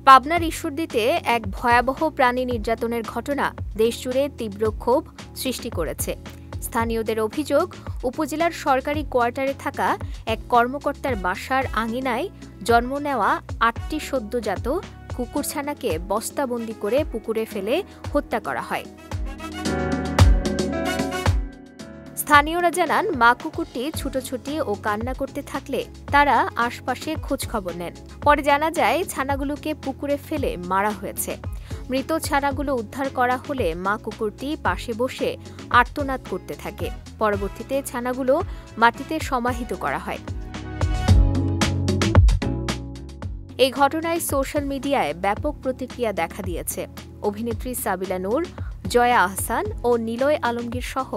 পাবনার ঈশ্বরদীতে এক ভয়াবহ প্রাণী নির্যাতনের ঘটনা দেশজুড়ে তীব্র ক্ষোভ সৃষ্টি করেছে। স্থানীয়দের অভিযোগ, উপজেলার সরকারি কোয়ার্টারে থাকা এক কর্মকর্তার বাসার আঙিনায় জন্ম নেওয়া ৮টি সদ্যজাত কুকুরছানাকে বস্তাবন্দি করে পুকুরে ফেলে হত্যা করা হয়। স্থানীয়রা জানান, মা কুকুরটি ছুটোছুটি ও কান্না করতে থাকলে তারা আশপাশে খোঁজখবর নেন। পরে জানা যায় ছানাগুলোকে পুকুরে ফেলে মারা হয়েছে। মৃত ছানাগুলো উদ্ধার করা হলে মা কুকুরটি পাশে বসে আর্তনাদ করতে থাকে। পরবর্তীতে ছানাগুলো মাটিতে সমাহিত করা হয়। এই ঘটনায় সোশ্যাল মিডিয়ায় ব্যাপক প্রতিক্রিয়া দেখা দিয়েছে। অভিনেত্রী সাবিলা নূর, জয়া আহসান ও নিলয় আলমগীর সহ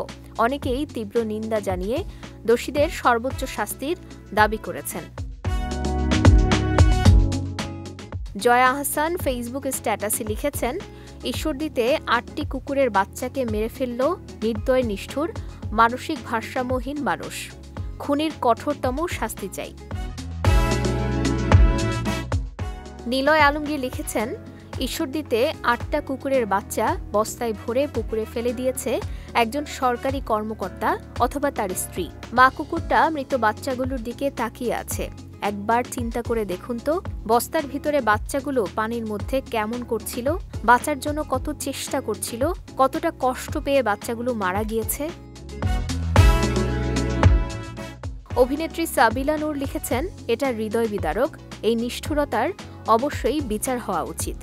অনেকেই তীব্র নিন্দা জানিয়ে দোষীদের সর্বোচ্চ শাস্তির দাবি করেছেন। জয়া আহসান ফেসবুক স্ট্যাটাসে লিখেছেন, ঈশ্বরদীতে ৮টি কুকুরের বাচ্চাকে মেরে ফেলল নির্দয় নিষ্ঠুর মানসিক ভারসাম্যহীন মানুষ। খুনির কঠোরতম শাস্তি চাই। নিলয় আলমগীর লিখেছেন, ঈশ্বরদীতে ৮টা কুকুরের বাচ্চা বস্তায় ভরে পুকুরে ফেলে দিয়েছে একজন সরকারি কর্মকর্তা অথবা তার স্ত্রী। মা কুকুরটা মৃত বাচ্চাগুলোর দিকে তাকিয়ে আছে। একবার চিন্তা করে দেখুন তো, বস্তার ভিতরে বাচ্চাগুলো পানির মধ্যে কেমন করছিল, বাঁচার জন্য কত চেষ্টা করছিল, কতটা কষ্ট পেয়ে বাচ্চাগুলো মারা গিয়েছে। অভিনেত্রী সাবিলা নূর লিখেছেন, এটা হৃদয় বিদারক। এই নিষ্ঠুরতার অবশ্যই বিচার হওয়া উচিত।